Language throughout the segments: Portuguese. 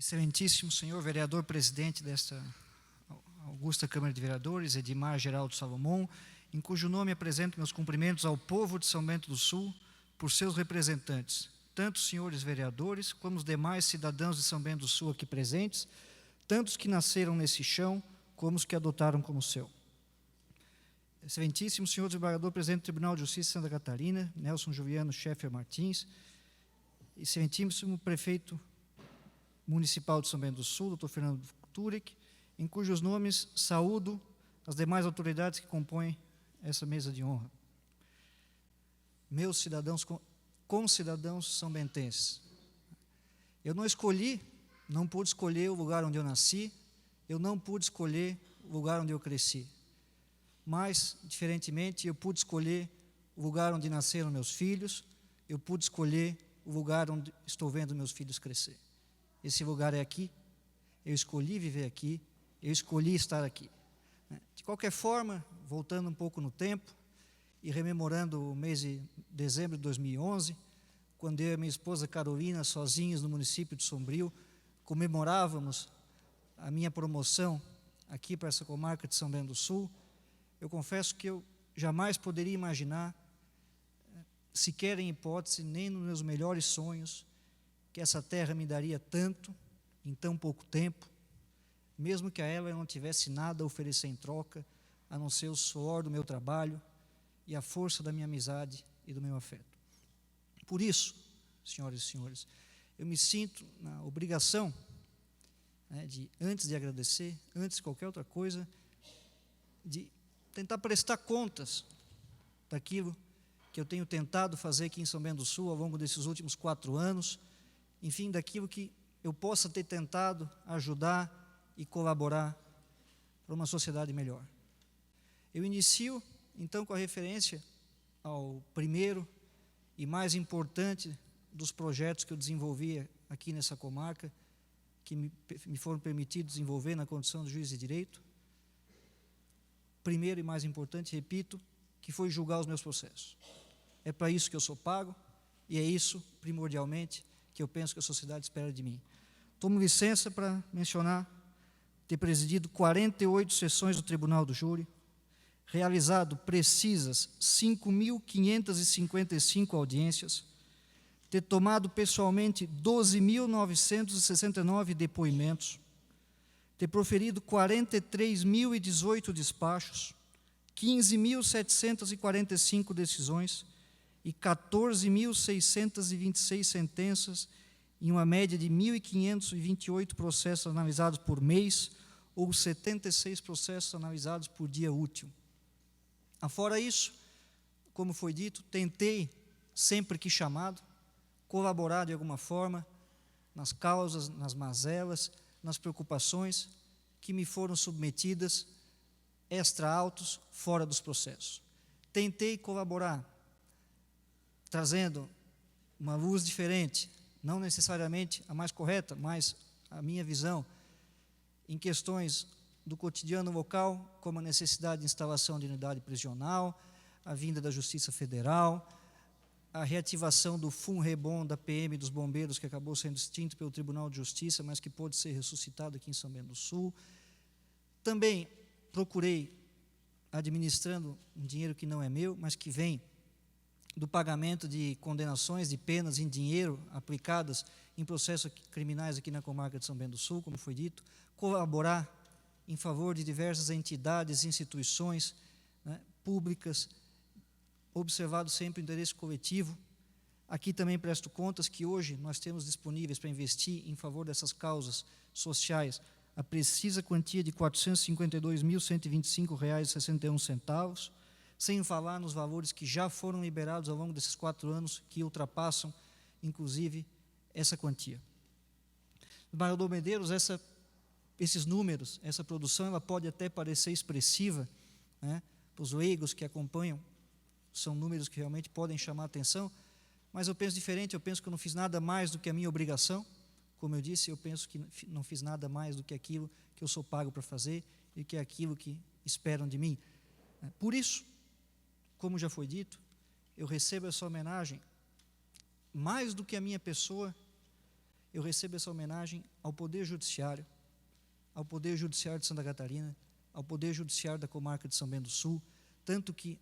Excelentíssimo senhor vereador presidente desta augusta Câmara de Vereadores, Edmar Geraldo Salomão, em cujo nome apresento meus cumprimentos ao povo de São Bento do Sul por seus representantes, tanto os senhores vereadores como os demais cidadãos de São Bento do Sul aqui presentes, tanto os que nasceram nesse chão como os que adotaram como seu. Excelentíssimo senhor desembargador presidente do Tribunal de Justiça de Santa Catarina, Nelson Juliano Scheffer Martins, excelentíssimo prefeito municipal de São Bento do Sul, doutor Fernando Turek, em cujos nomes saúdo as demais autoridades que compõem essa mesa de honra. Meus cidadãos, concidadãos são-bentenses, eu não pude escolher o lugar onde eu nasci, eu não pude escolher o lugar onde eu cresci, mas, diferentemente, eu pude escolher o lugar onde nasceram meus filhos, eu pude escolher o lugar onde estou vendo meus filhos crescer. Esse lugar é aqui, eu escolhi viver aqui, eu escolhi estar aqui. De qualquer forma, voltando um pouco no tempo e rememorando o mês de dezembro de 2011, quando eu e minha esposa Carolina, sozinhos no município de Sombrio, comemorávamos a minha promoção aqui para essa comarca de São Bento do Sul, eu confesso que eu jamais poderia imaginar, sequer em hipótese, nem nos meus melhores sonhos, que essa terra me daria tanto em tão pouco tempo, mesmo que a ela eu não tivesse nada a oferecer em troca, a não ser o suor do meu trabalho e a força da minha amizade e do meu afeto. Por isso, senhoras e senhores, eu me sinto na obrigação, antes de agradecer, antes de qualquer outra coisa, de tentar prestar contas daquilo que eu tenho tentado fazer aqui em São Bento do Sul ao longo desses últimos 4 anos, enfim, daquilo que eu possa ter tentado ajudar e colaborar para uma sociedade melhor. Eu inicio, então, com a referência ao primeiro e mais importante dos projetos que eu desenvolvi aqui nessa comarca, que me foram permitidos desenvolver na condição de juiz de direito. Primeiro e mais importante, repito, que foi julgar os meus processos. É para isso que eu sou pago e é isso, primordialmente, que eu penso que a sociedade espera de mim. Tomo licença para mencionar ter presidido 48 sessões do Tribunal do Júri, realizado precisas 5.555 audiências, ter tomado pessoalmente 12.969 depoimentos, ter proferido 43.018 despachos, 15.745 decisões e 14.626 sentenças, em uma média de 1.528 processos analisados por mês, ou 76 processos analisados por dia útil. Afora isso, como foi dito, tentei, sempre que chamado, colaborar de alguma forma nas causas, nas mazelas, nas preocupações que me foram submetidas, extra autos, fora dos processos. Tentei colaborar, trazendo uma luz diferente, não necessariamente a mais correta, mas a minha visão, em questões do cotidiano local, como a necessidade de instalação de unidade prisional, a vinda da Justiça Federal, a reativação do FUNREBOM da PM dos bombeiros, que acabou sendo extinto pelo Tribunal de Justiça, mas que pôde ser ressuscitado aqui em São Bento do Sul. Também procurei, administrando um dinheiro que não é meu, mas que vem do pagamento de condenações de penas em dinheiro aplicadas em processos criminais aqui na comarca de São Bento do Sul, como foi dito, colaborar em favor de diversas entidades, instituições públicas, observado sempre o interesse coletivo. Aqui também presto contas que hoje nós temos disponíveis para investir em favor dessas causas sociais a precisa quantia de R$ 452.125,61, sem falar nos valores que já foram liberados ao longo desses 4 anos, que ultrapassam, inclusive, essa quantia. Desembargador Medeiros, esses números, essa produção, ela pode até parecer expressiva, para os leigos que acompanham, são números que realmente podem chamar a atenção, mas eu penso diferente, eu penso que eu não fiz nada mais do que a minha obrigação. Como eu disse, eu penso que não fiz nada mais do que aquilo que eu sou pago para fazer e que é aquilo que esperam de mim. Por isso, como já foi dito, eu recebo essa homenagem mais do que a minha pessoa eu recebo essa homenagem ao Poder Judiciário de Santa Catarina, ao Poder Judiciário da comarca de São Bento do Sul, tanto que,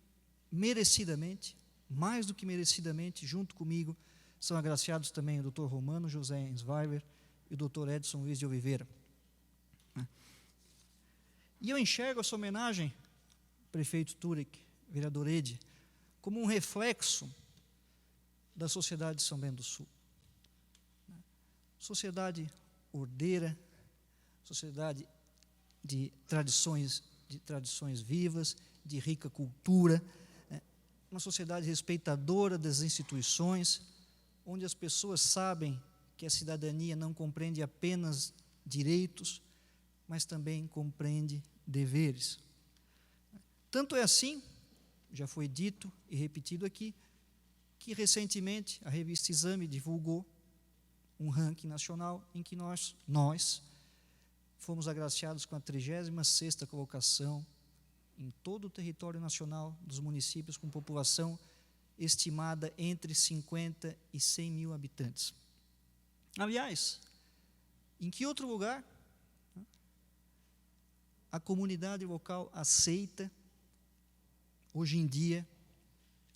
merecidamente, mais do que merecidamente, junto comigo, são agraciados também o Dr. Romano José Ensweiber e o Dr. Edson Luiz de Oliveira. E eu enxergo essa homenagem, prefeito Turek, vereador Ede, como um reflexo da sociedade de São Bento do Sul. Sociedade ordeira, sociedade de tradições vivas, de rica cultura, uma sociedade respeitadora das instituições, onde as pessoas sabem que a cidadania não compreende apenas direitos, mas também compreende deveres. Tanto é assim, já foi dito e repetido aqui, que recentemente a revista Exame divulgou um ranking nacional em que nós fomos agraciados com a 36ª colocação em todo o território nacional dos municípios com população estimada entre 50 e 100 mil habitantes. Aliás, em que outro lugar a comunidade local aceita, hoje em dia,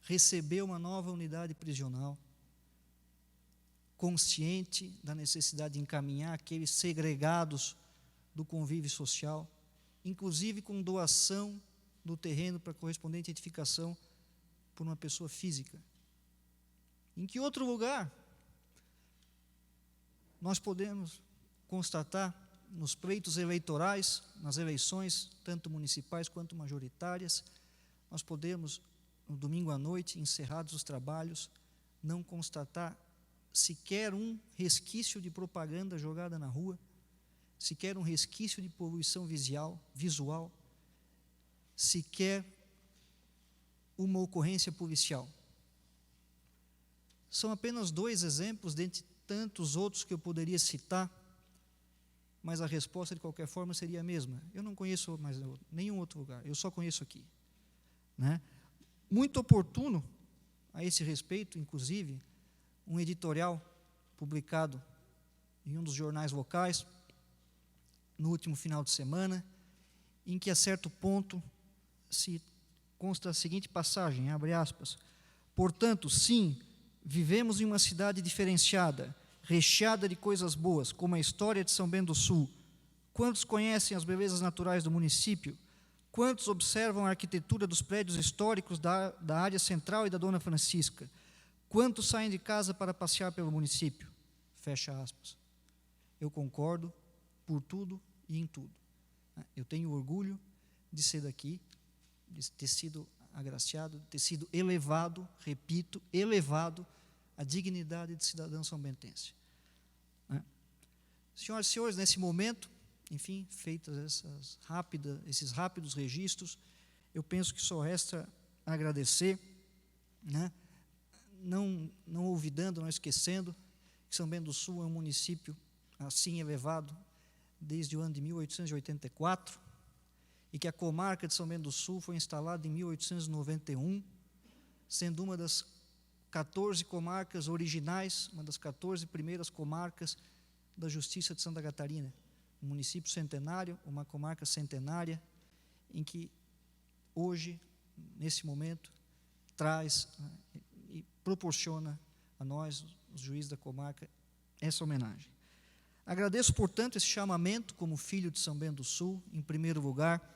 receber uma nova unidade prisional, consciente da necessidade de encaminhar aqueles segregados do convívio social, inclusive com doação do terreno para correspondente edificação por uma pessoa física? Em que outro lugar nós podemos constatar nos pleitos eleitorais, nas eleições, tanto municipais quanto majoritárias, nós podemos, no domingo à noite, encerrados os trabalhos, não constatar sequer um resquício de propaganda jogada na rua, sequer um resquício de poluição visual, sequer uma ocorrência policial. São apenas 2 exemplos, dentre tantos outros que eu poderia citar, mas a resposta, de qualquer forma, seria a mesma. Eu não conheço mais nenhum outro lugar, eu só conheço aqui. Muito oportuno, a esse respeito, inclusive, um editorial publicado em um dos jornais locais, no último final de semana, em que, a certo ponto, se consta a seguinte passagem, abre aspas: portanto, sim, vivemos em uma cidade diferenciada, recheada de coisas boas, como a história de São Bento do Sul. Quantos conhecem as belezas naturais do município? Quantos observam a arquitetura dos prédios históricos da área central e da Dona Francisca? Quantos saem de casa para passear pelo município? Fecha aspas. Eu concordo por tudo e em tudo. Eu tenho orgulho de ser daqui, de ter sido agraciado, de ter sido elevado, repito, elevado à dignidade de cidadão são-bentense. Senhoras e senhores, nesse momento, enfim, feitas esses rápidos registros, eu penso que só resta agradecer, não olvidando, não esquecendo, que São Bento do Sul é um município assim elevado desde o ano de 1884, e que a comarca de São Bento do Sul foi instalada em 1891, sendo uma das 14 comarcas originais, uma das 14 primeiras comarcas da Justiça de Santa Catarina, um município centenário, uma comarca centenária, em que hoje, nesse momento, traz e proporciona a nós, os juízes da comarca, essa homenagem. Agradeço, portanto, esse chamamento como filho de São Bento do Sul, em primeiro lugar,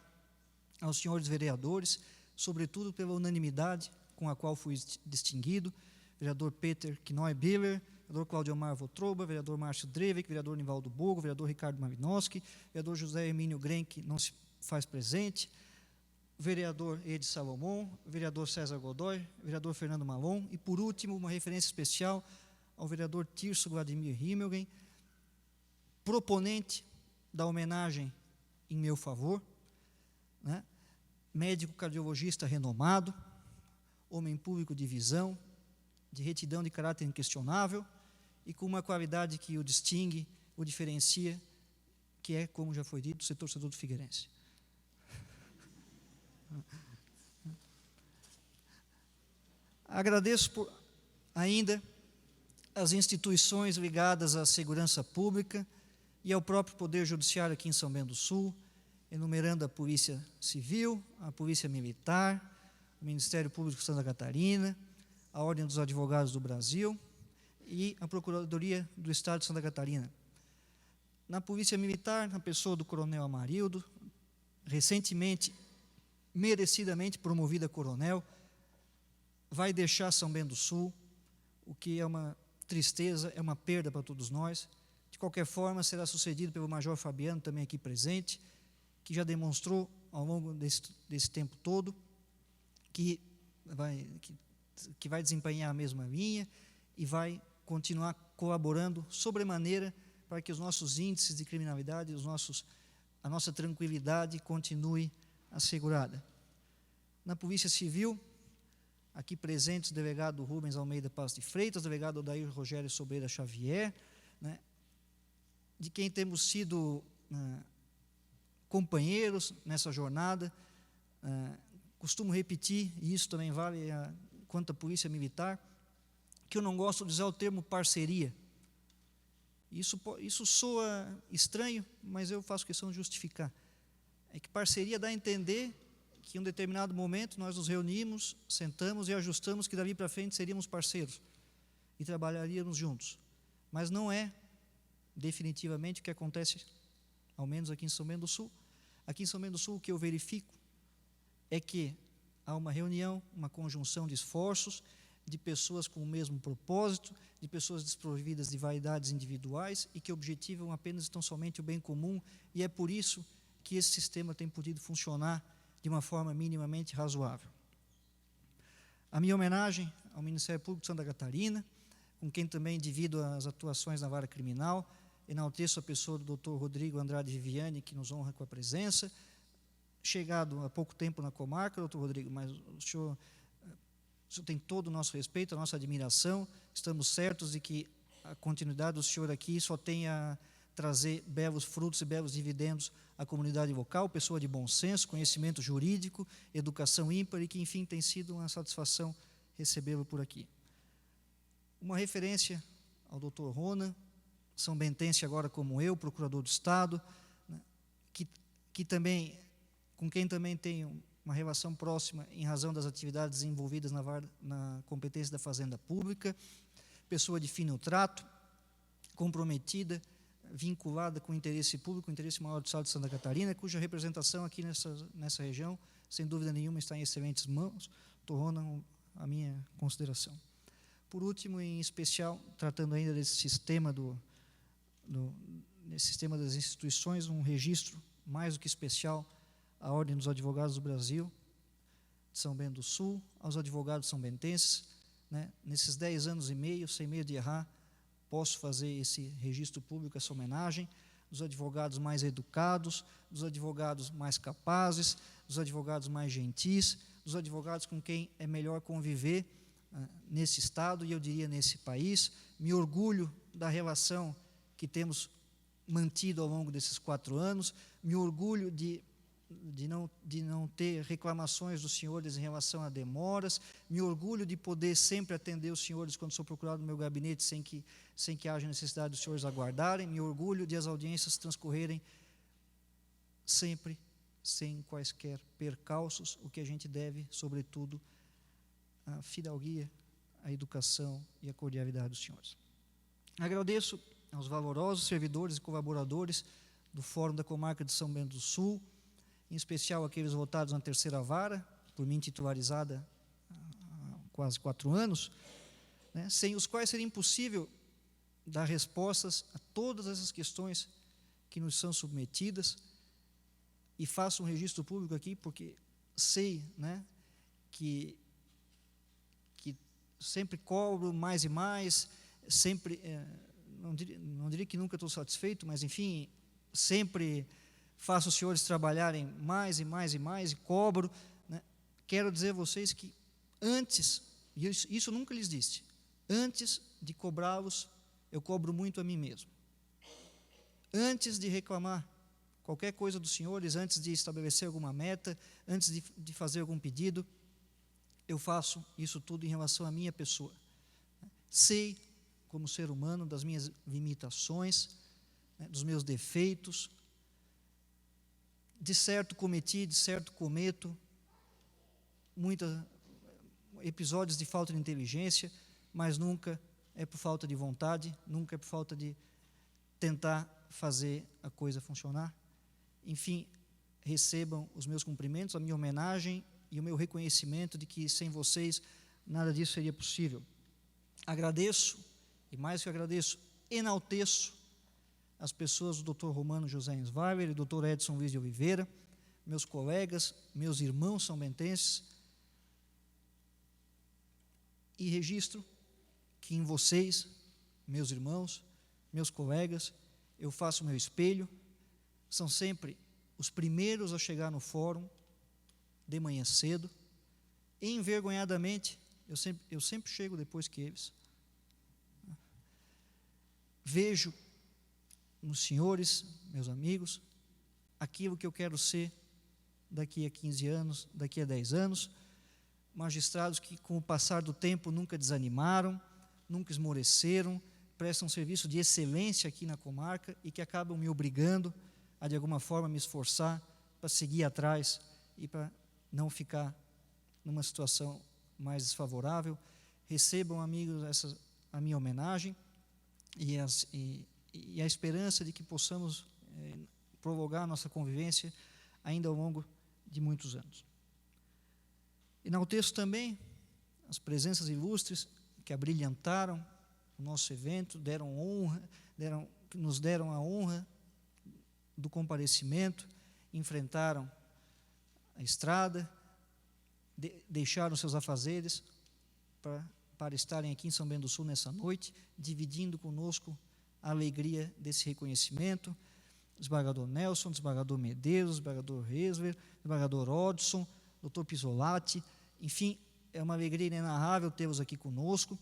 aos senhores vereadores, sobretudo pela unanimidade com a qual fui distinguido, vereador Peter Knoy-Biller, vereador Claudio Omar Votroba, vereador Márcio Drevik, vereador Nivaldo Bogo, vereador Ricardo Malinowski, vereador José Hermínio Gren, que não se faz presente, vereador Edi Salomão, vereador César Godoy, vereador Fernando Malon, e, por último, uma referência especial ao vereador Tirso Vladimir Himmelgen, proponente da homenagem em meu favor, médico cardiologista renomado, homem público de visão, de retidão de caráter inquestionável e com uma qualidade que o distingue, o diferencia, que é, como já foi dito, ser torcedor do Figueirense. Agradeço ainda as instituições ligadas à segurança pública e ao próprio Poder Judiciário aqui em São Bento do Sul, enumerando a Polícia Civil, a Polícia Militar, o Ministério Público de Santa Catarina, a Ordem dos Advogados do Brasil e a Procuradoria do Estado de Santa Catarina. Na Polícia Militar, na pessoa do Coronel Amarildo, recentemente, merecidamente promovida a coronel, vai deixar São Bento do Sul, o que é uma tristeza, é uma perda para todos nós. De qualquer forma, será sucedido pelo Major Fabiano, também aqui presente, que já demonstrou ao longo desse tempo todo que vai desempenhar a mesma linha e vai continuar colaborando sobremaneira para que os nossos índices de criminalidade, a nossa tranquilidade continue assegurada. Na Polícia Civil, aqui presentes o delegado Rubens Almeida Passos de Freitas, o delegado Odair Rogério Sobreira Xavier, né, de quem temos sido companheiros nessa jornada. Costumo repetir, e isso também vale quanto à Polícia Militar, que eu não gosto de usar o termo parceria. Isso soa estranho, mas eu faço questão de justificar. É que parceria dá a entender que em um determinado momento nós nos reunimos, sentamos e ajustamos que dali para frente seríamos parceiros e trabalharíamos juntos. Mas não é definitivamente o que acontece, ao menos aqui em São Bento do Sul. Aqui em São Bento do Sul, o que eu verifico é que há uma reunião, uma conjunção de esforços, de pessoas com o mesmo propósito, de pessoas desprovidas de vaidades individuais e que objetivam apenas e tão somente o bem comum, e é por isso que esse sistema tem podido funcionar de uma forma minimamente razoável. A minha homenagem ao Ministério Público de Santa Catarina, com quem também divido as atuações na vara criminal, enalteço a pessoa do Dr. Rodrigo Andrade Viviani, que nos honra com a presença, chegado há pouco tempo na comarca, doutor Rodrigo, mas o senhor tem todo o nosso respeito, a nossa admiração. Estamos certos de que a continuidade do senhor aqui só tem a trazer belos frutos e belos dividendos à comunidade local, pessoa de bom senso, conhecimento jurídico, educação ímpar e que, enfim, tem sido uma satisfação recebê-lo por aqui. Uma referência ao doutor Ronan, são bentense agora como eu, procurador do Estado, né, com quem também tenho uma relação próxima em razão das atividades desenvolvidas na competência da Fazenda Pública, pessoa de fino trato, comprometida, vinculada com o interesse público, o interesse maior do Estado de Santa Catarina, cuja representação aqui nessa região, sem dúvida nenhuma, está em excelentes mãos. Doutor Ronan, a minha consideração. Por último, em especial, tratando ainda desse sistema nesse sistema das instituições, um registro mais do que especial à Ordem dos Advogados do Brasil, de São Bento do Sul, aos advogados são-bentenses, né, nesses 10 anos e meio, sem medo de errar, posso fazer esse registro público, essa homenagem, dos advogados mais educados, dos advogados mais capazes, dos advogados mais gentis, dos advogados com quem é melhor conviver nesse Estado e eu diria nesse país. Me orgulho da relação que temos mantido ao longo desses 4 anos, me orgulho de não ter reclamações dos senhores em relação a demoras, me orgulho de poder sempre atender os senhores quando sou procurado no meu gabinete sem que haja necessidade dos senhores aguardarem, me orgulho de as audiências transcorrerem sempre sem quaisquer percalços, o que a gente deve, sobretudo, à fidalguia, à educação e à cordialidade dos senhores. Agradeço aos valorosos servidores e colaboradores do Fórum da Comarca de São Bento do Sul, em especial aqueles votados na terceira vara, por mim titularizada há quase 4 anos, né, sem os quais seria impossível dar respostas a todas essas questões que nos são submetidas, e faço um registro público aqui, porque sei, né, que sempre cobro mais e mais, sempre, não diria que nunca estou satisfeito, mas, enfim, sempre faço os senhores trabalharem mais e mais e mais, e cobro, né. Quero dizer a vocês que antes, e isso nunca lhes disse, antes de cobrá-los, eu cobro muito a mim mesmo. Antes de reclamar qualquer coisa dos senhores, antes de estabelecer alguma meta, antes de fazer algum pedido, eu faço isso tudo em relação à minha pessoa. Sei como ser humano, das minhas limitações, né, dos meus defeitos. De certo cometi, de certo cometo muitos episódios de falta de inteligência, mas nunca é por falta de vontade, nunca é por falta de tentar fazer a coisa funcionar. Enfim, recebam os meus cumprimentos, a minha homenagem e o meu reconhecimento de que sem vocês nada disso seria possível. Agradeço, e mais que agradeço, enalteço as pessoas do Dr. Romano José Ensweiler e do Dr. Edson Luiz de Oliveira, meus colegas, meus irmãos são-bentenses, e registro que em vocês, meus irmãos, meus colegas, eu faço o meu espelho, são sempre os primeiros a chegar no fórum, de manhã cedo, e envergonhadamente, eu sempre chego depois que eles. Vejo nos senhores, meus amigos, aquilo que eu quero ser daqui a 15 anos, daqui a 10 anos, magistrados que com o passar do tempo nunca desanimaram, nunca esmoreceram, prestam serviço de excelência aqui na comarca e que acabam me obrigando a de alguma forma me esforçar para seguir atrás e para não ficar numa situação mais desfavorável. Recebam, amigos, a minha homenagem e a esperança de que possamos prolongar a nossa convivência ainda ao longo de muitos anos. Enalteço também as presenças ilustres que abrilhantaram o nosso evento, nos deram a honra do comparecimento, enfrentaram a estrada, deixaram seus afazeres para estarem aqui em São Bento do Sul nessa noite, dividindo conosco a alegria desse reconhecimento. Desembargador Nelson, desembargador Medeiros, desembargador Resler, desembargador Odson, doutor Pisolati, enfim, é uma alegria inenarrável tê-los aqui conosco.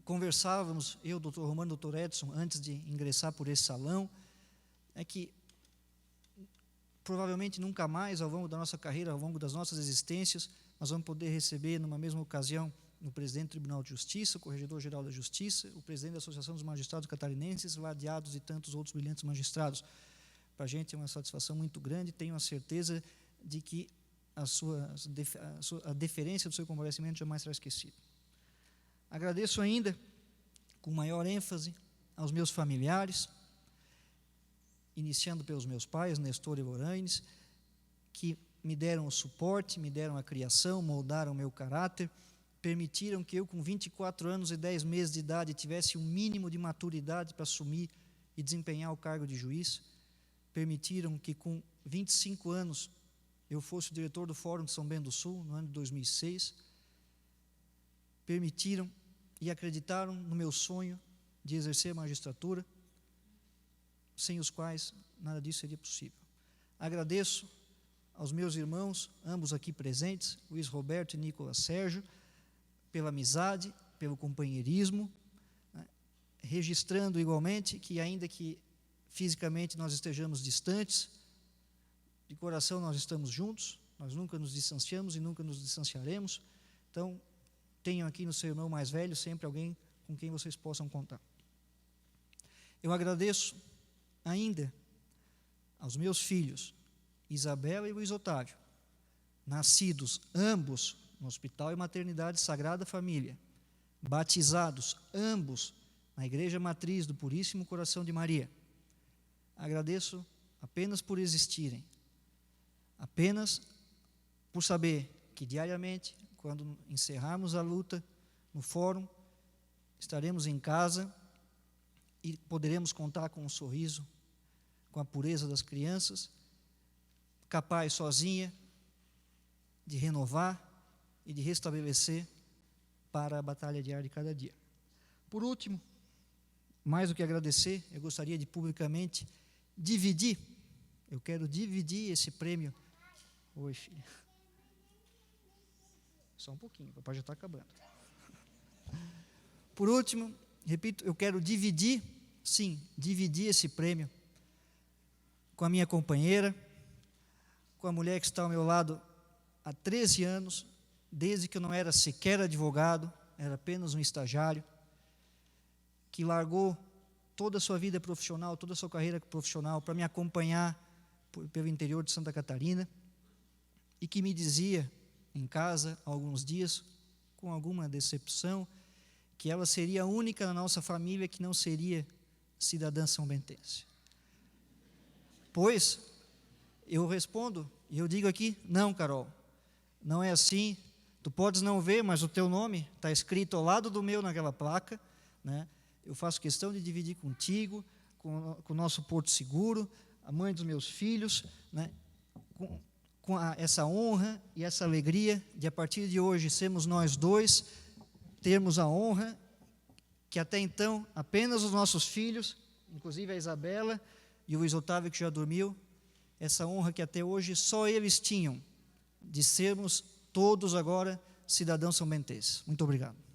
Conversávamos, eu, doutor Romano e doutor Edson, antes de ingressar por esse salão, que provavelmente nunca mais, ao longo da nossa carreira, ao longo das nossas existências, nós vamos poder receber, numa mesma ocasião, o presidente do Tribunal de Justiça, o corregedor-geral da Justiça, o presidente da Associação dos Magistrados Catarinenses, ladeados e tantos outros brilhantes magistrados. Para a gente é uma satisfação muito grande, tenho a certeza de que a deferência do seu comparecimento jamais será esquecida. Agradeço ainda, com maior ênfase, aos meus familiares, iniciando pelos meus pais, Nestor e Loraines, que me deram o suporte, me deram a criação, moldaram o meu caráter, permitiram que eu, com 24 anos e 10 meses de idade, tivesse um mínimo de maturidade para assumir e desempenhar o cargo de juiz, permitiram que, com 25 anos, eu fosse o diretor do Fórum de São Bento do Sul, no ano de 2006, permitiram e acreditaram no meu sonho de exercer a magistratura, sem os quais nada disso seria possível. Agradeço aos meus irmãos, ambos aqui presentes, Luiz Roberto e Nicolas Sérgio, pela amizade, pelo companheirismo, registrando igualmente que, ainda que fisicamente nós estejamos distantes, de coração nós estamos juntos, nós nunca nos distanciamos e nunca nos distanciaremos. Então, tenham aqui no seu irmão mais velho sempre alguém com quem vocês possam contar. Eu agradeço ainda aos meus filhos, Isabela e Luiz Otávio, nascidos ambos no Hospital e Maternidade Sagrada Família, batizados ambos na Igreja Matriz do Puríssimo Coração de Maria. Agradeço apenas por existirem, apenas por saber que diariamente, quando encerrarmos a luta no fórum, estaremos em casa e poderemos contar com um sorriso, com a pureza das crianças, capaz sozinha de renovar e de restabelecer para a batalha diária de cada dia. Por último, mais do que agradecer, eu gostaria de publicamente dividir, eu quero dividir esse prêmio. Oi, filha. Só um pouquinho, o papai já está acabando. Por último, repito, eu quero dividir, sim, dividir esse prêmio com a minha companheira, com a mulher que está ao meu lado há 13 anos, desde que eu não era sequer advogado, era apenas um estagiário, que largou toda a sua vida profissional, toda a sua carreira profissional para me acompanhar pelo interior de Santa Catarina e que me dizia em casa, há alguns dias, com alguma decepção, que ela seria a única na nossa família que não seria cidadã são-bentense. Pois, eu respondo, e eu digo aqui, não, Carol, não é assim, tu podes não ver, mas o teu nome está escrito ao lado do meu naquela placa, né? Eu faço questão de dividir contigo, com o nosso Porto Seguro, a mãe dos meus filhos, né? Essa honra e essa alegria de, a partir de hoje, sermos nós dois, termos a honra que até então apenas os nossos filhos, inclusive a Isabela e o Luiz Otávio, que já dormiu, essa honra que até hoje só eles tinham, de sermos todos agora cidadãos são-bentenses. Muito obrigado.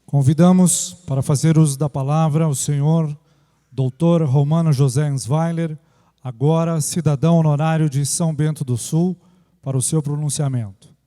Convidamos para fazer uso da palavra o senhor Dr. Romano José Ensweiler, agora cidadão honorário de São Bento do Sul, para o seu pronunciamento.